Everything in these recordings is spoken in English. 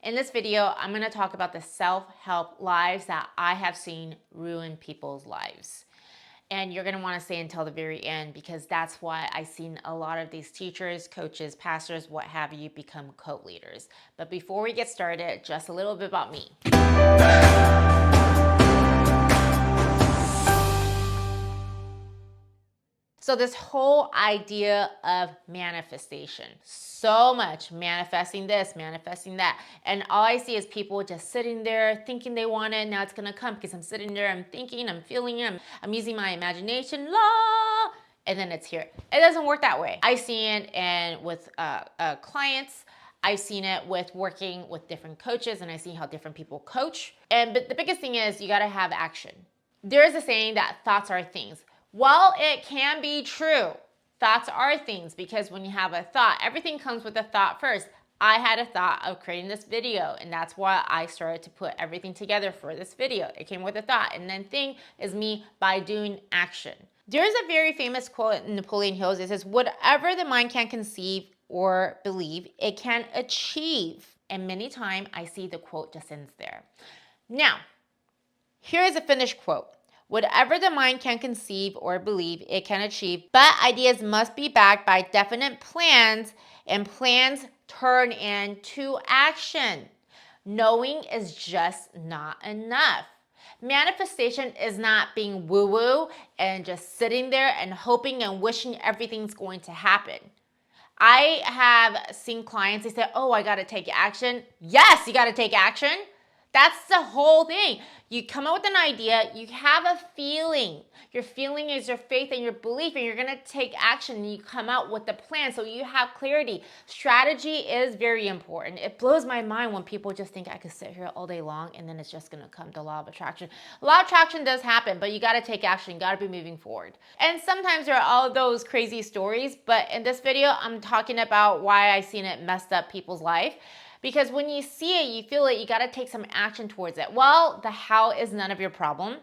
In this video, I'm going to talk about the self-help lives that I have seen ruin people's lives. And you're going to want to stay until the very end because that's why I've seen a lot of these teachers, coaches, pastors, what have you, become cult leaders. But before we get started, just a little bit about me. So this whole idea of manifestation, so much manifesting this, manifesting that. And all I see is people just sitting there thinking they want it. Now it's going to come because I'm sitting there, I'm thinking, I'm feeling it, I'm using my imagination, and then it's here. It doesn't work that way. I've seen it with clients. I've seen it with working with different coaches, and I see how different people coach. But the biggest thing is you got to have action. There's a saying that thoughts are things. Well, it can be true. Thoughts are things because when you have a thought, everything comes with a thought first. I had a thought of creating this video, and that's why I started to put everything together for this video. It came with a thought, and then thing is me by doing action. There's a very famous quote in Napoleon Hill's. It says, whatever the mind can conceive or believe, it can achieve. And many times I see the quote just ends there. Now, here is a finished quote. Whatever the mind can conceive or believe, it can achieve, but ideas must be backed by definite plans, and plans turn into action. Knowing is just not enough. Manifestation is not being woo-woo and just sitting there and hoping and wishing everything's going to happen. I have seen clients, they say, oh, I got to take action. Yes, you got to take action. That's the whole thing. You come up with an idea, you have a feeling. Your feeling is your faith and your belief, and you're going to take action, and you come out with a plan so you have clarity. Strategy is very important. It blows my mind when people just think I could sit here all day long and then it's just going to come to law of attraction. Law of attraction does happen, but you got to take action. You got to be moving forward. And sometimes there are all those crazy stories, but in this video, I'm talking about why I've seen it messed up people's life. Because when you see it, you feel it, you got to take some action towards it. Well, the how is none of your problem.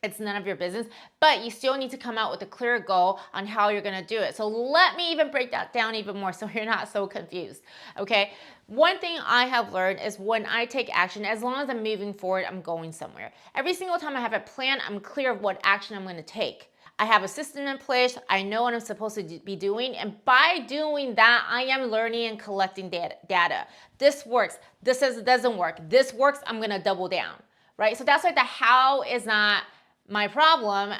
It's none of your business, but you still need to come out with a clear goal on how you're going to do it. So let me even break that down even more so you're not so confused, okay? One thing I have learned is when I take action, as long as I'm moving forward, I'm going somewhere. Every single time I have a plan, I'm clear of what action I'm going to take. I have a system in place. I know what I'm supposed to be doing. And by doing that, I am learning and collecting data. This works. This doesn't work. This works. I'm going to double down, right? So that's why the how is not my problem.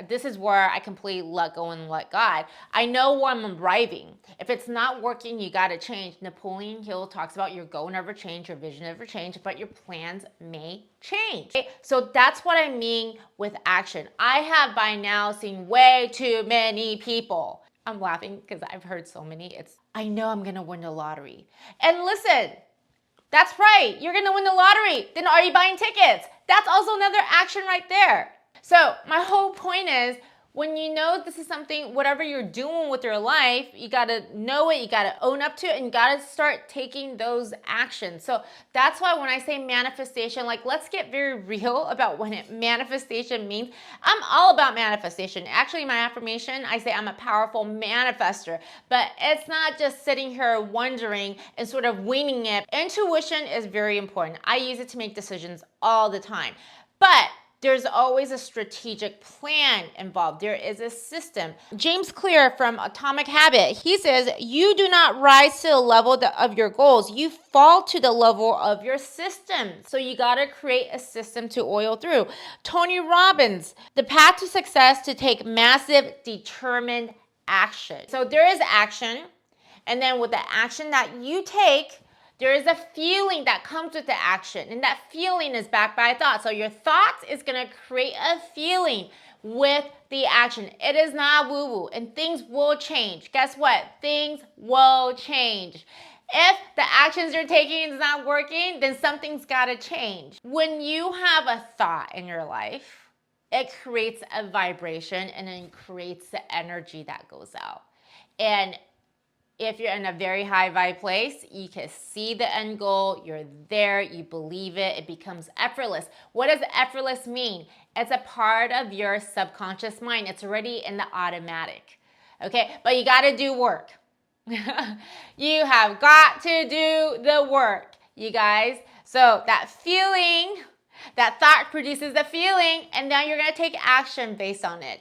This is where I completely let go and let God. I know where I'm arriving. If it's not working, you got to change. Napoleon Hill talks about your goal never change, your vision never change, but your plans may change. Okay? So that's what I mean with action. I have by now seen way too many people. I'm laughing because I've heard so many. I know I'm going to win the lottery. And listen, that's right. You're going to win the lottery. Then are you buying tickets? That's also another action right there. So my whole point is when you know this is something, whatever you're doing with your life, you got to know it, you got to own up to it, and you got to start taking those actions. So that's why when I say manifestation, like let's get very real about what manifestation means. I'm all about manifestation. Actually, my affirmation, I say I'm a powerful manifester, but it's not just sitting here wondering and sort of winging it. Intuition is very important. I use it to make decisions all the time. But there's always a strategic plan involved. There is a system. James Clear from Atomic Habit, he says, you do not rise to the level of your goals. You fall to the level of your system. So you got to create a system to oil through. Tony Robbins, the path to success to take massive, determined action. So there is action. And then with the action that you take, there is a feeling that comes with the action, and that feeling is backed by a thought. So your thoughts is going to create a feeling with the action. It is not woo-woo, and things will change. Guess what? Things will change. If the actions you're taking is not working, then something's got to change. When you have a thought in your life, it creates a vibration, and then creates the energy that goes out. And if you're in a very high vibe place, you can see the end goal, you're there, you believe it, it becomes effortless. What does effortless mean? It's a part of your subconscious mind. It's already in the automatic, okay? But you gotta do work. You have got to do the work. you guys. So that feeling, that thought produces the feeling, and now you're going to take action based on it.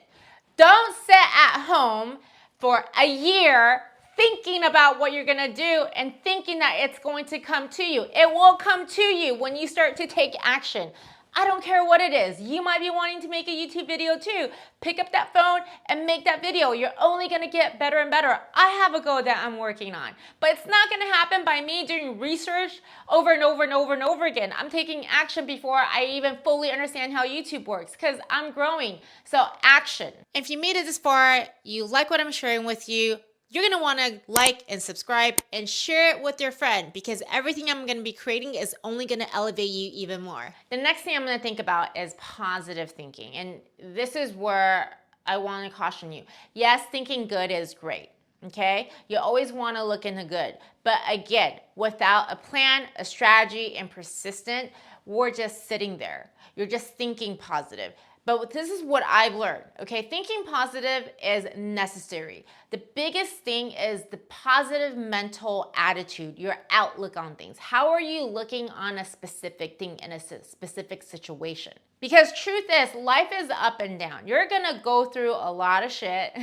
Don't sit at home for a year thinking about what you're going to do and thinking that it's going to come to you. It will come to you when you start to take action. I don't care what it is. You might be wanting to make a YouTube video too. Pick up that phone and make that video. You're only gonna get better and better. I have a goal that I'm working on, but it's not gonna happen by me doing research over and over and over and over again. I'm taking action before I even fully understand how YouTube works because I'm growing. So action. If you made it this far, you like what I'm sharing with you, you're going to want to like and subscribe and share it with your friend because everything I'm going to be creating is only going to elevate you even more. The next thing I'm going to think about is positive thinking. And this is where I want to caution you. Yes, thinking good is great. Okay? You always want to look into good. But again, without a plan, a strategy, and persistent, we're just sitting there. You're just thinking positive. But this is what I've learned, okay? Thinking positive is necessary. The biggest thing is the positive mental attitude, your outlook on things. How are you looking on a specific thing in a specific situation? Because truth is, life is up and down. You're gonna go through a lot of shit.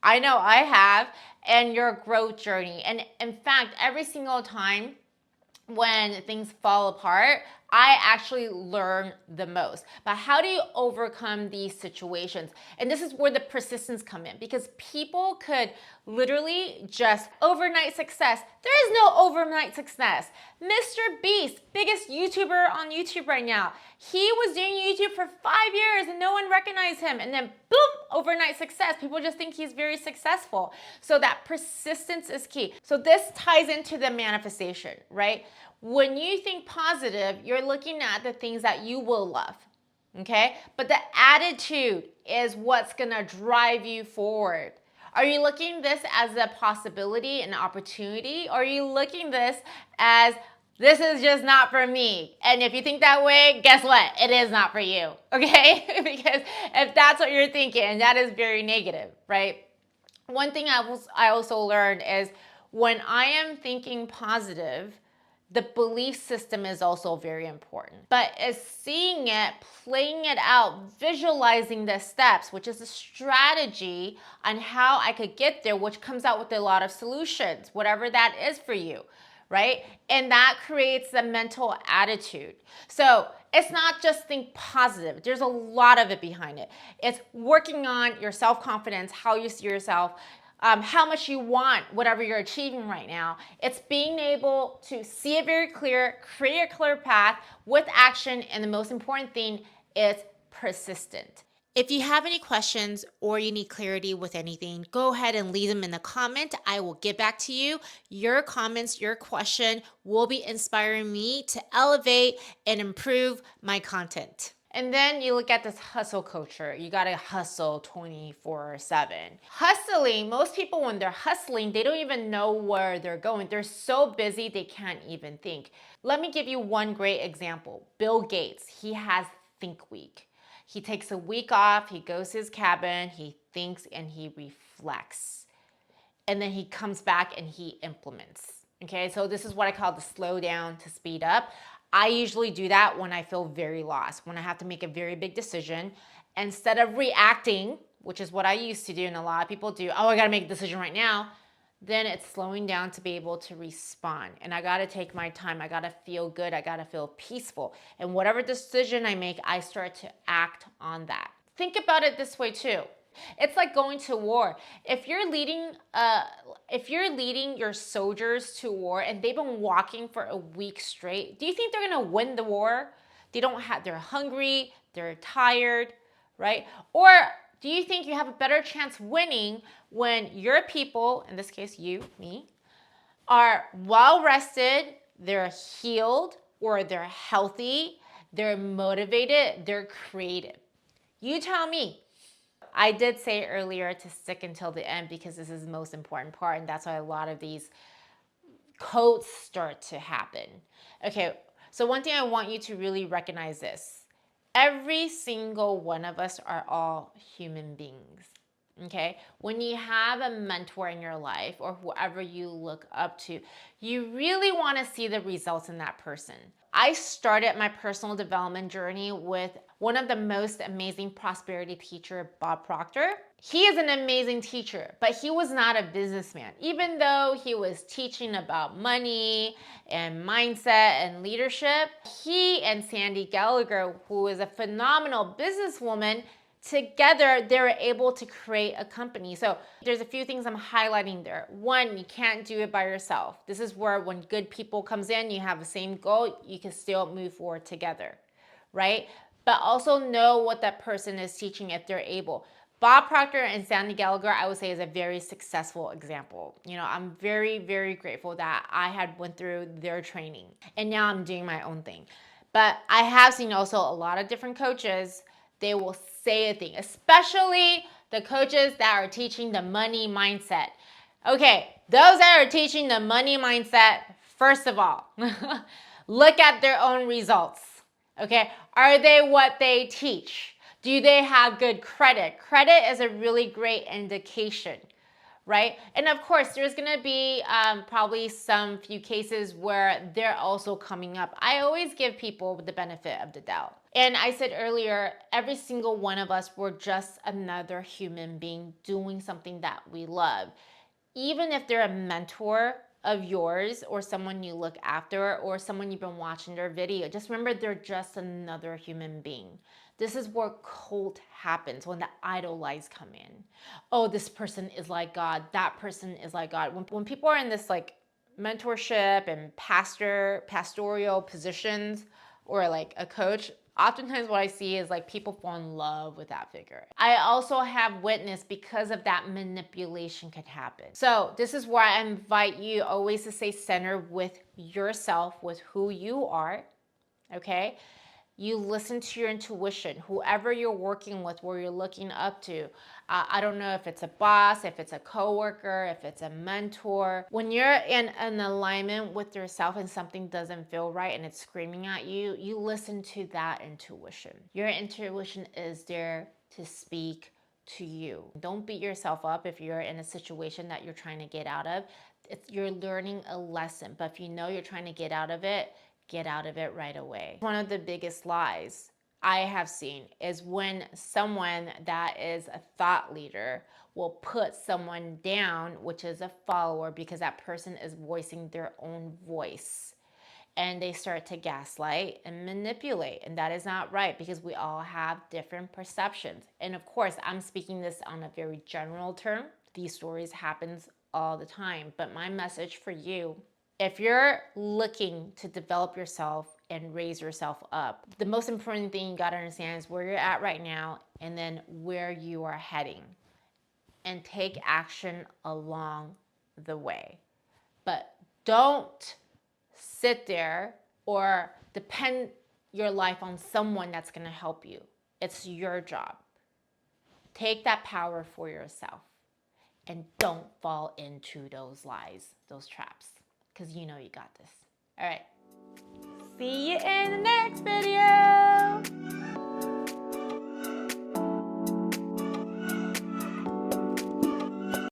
I know I have, and your growth journey. And in fact, every single time when things fall apart, I actually learn the most. But how do you overcome these situations? And this is where the persistence come in because people could literally just overnight success. There is no overnight success. Mr. Beast, biggest YouTuber on YouTube right now. He was doing YouTube for 5 years and no one recognized him. And then boom, overnight success. People just think he's very successful. So that persistence is key. So this ties into the manifestation, right? When you think positive, you're looking at the things that you will love, okay? But the attitude is what's gonna drive you forward. Are you looking this as a possibility, an opportunity? Or are you looking this as this is just not for me? And if you think that way, guess what? It is not for you, okay? Because if that's what you're thinking, that is very negative, right? One thing I also learned is when I am thinking positive, the belief system is also very important. But it's seeing it, playing it out, visualizing the steps, which is a strategy on how I could get there, which comes out with a lot of solutions, whatever that is for you, right? And that creates a mental attitude. So it's not just think positive. There's a lot of it behind it. It's working on your self-confidence, how you see yourself, how much you want whatever you're achieving right now. It's being able to see it very clear, create a clear path with action, and the most important thing is persistent. If you have any questions or you need clarity with anything, go ahead and leave them in the comment. I will get back to you. Your comments, your question will be inspiring me to elevate and improve my content. And then you look at this hustle culture. You gotta hustle 24/7. Hustling, most people when they're hustling, they don't even know where they're going. They're so busy, they can't even think. Let me give you one great example. Bill Gates, he has Think Week. He takes a week off, he goes to his cabin, he thinks and he reflects. And then he comes back and he implements. Okay, so this is what I call the slow down to speed up. I usually do that when I feel very lost, when I have to make a very big decision. Instead of reacting, which is what I used to do and a lot of people do, oh, I gotta make a decision right now, then it's slowing down to be able to respond. And I gotta take my time, I gotta feel good, I gotta feel peaceful. And whatever decision I make, I start to act on that. Think about it this way too. It's like going to war. If you're leading your soldiers to war and they've been walking for a week straight, do you think they're gonna win the war? They're hungry, they're tired, right? Or do you think you have a better chance winning when your people, in this case you, me, are well rested, they're healed, or they're healthy, they're motivated, they're creative? You tell me. I did say earlier to stick until the end because this is the most important part, and that's why a lot of these quotes start to happen. Okay, so one thing I want you to really recognize this. Every single one of us are all human beings. Okay, when you have a mentor in your life or whoever you look up to, you really want to see the results in that person. I started my personal development journey with one of the most amazing prosperity teacher, Bob Proctor. He is an amazing teacher, but he was not a businessman. Even though he was teaching about money and mindset and leadership, he and Sandy Gallagher, who is a phenomenal businesswoman, together they were able to create a company. So there's a few things I'm highlighting there. One, you can't do it by yourself. This is where when good people comes in, you have the same goal, you can still move forward together, right? But also know what that person is teaching if they're able. Bob Proctor and Sandy Gallagher, I would say, is a very successful example. You know, I'm very, very grateful that I had went through their training and now I'm doing my own thing. But I have seen also a lot of different coaches, they will say a thing, especially the coaches that are teaching the money mindset. Okay, those that are teaching the money mindset, first of all, look at their own results. Okay, are they what they teach? Do they have good credit? Credit is a really great indication, right? And of course, there's gonna be probably some few cases where they're also coming up. I always give people the benefit of the doubt. And I said earlier, every single one of us, we're just another human being doing something that we love. Even if they're a mentor of yours or someone you look after or someone you've been watching their video, just remember they're just another human being. This is where cult happens, when the idolize come in. Oh, this person is like God, that person is like God. When people are in this like mentorship and pastoral positions or like a coach, oftentimes what I see is like people fall in love with that figure. I also have witnessed because of that manipulation can happen. So this is where I invite you always to stay centered with yourself, with who you are, okay? You listen to your intuition, whoever you're working with, where you're looking up to. I don't know if it's a boss, if it's a coworker, if it's a mentor. When you're in an alignment with yourself and something doesn't feel right and it's screaming at you, you listen to that intuition. Your intuition is there to speak to you. Don't beat yourself up if you're in a situation that you're trying to get out of. You're learning a lesson, but if you know you're trying to get out of it right away. One of the biggest lies I have seen is when someone that is a thought leader will put someone down, which is a follower, because that person is voicing their own voice. And they start to gaslight and manipulate. And that is not right, because we all have different perceptions. And of course, I'm speaking this on a very general term. These stories happens all the time. But my message for you, if you're looking to develop yourself and raise yourself up, the most important thing you got to understand is where you're at right now and then where you are heading, and take action along the way. But don't sit there or depend your life on someone that's going to help you. It's your job. Take that power for yourself and don't fall into those lies, those traps, because you know you got this. All right. See you in the next video.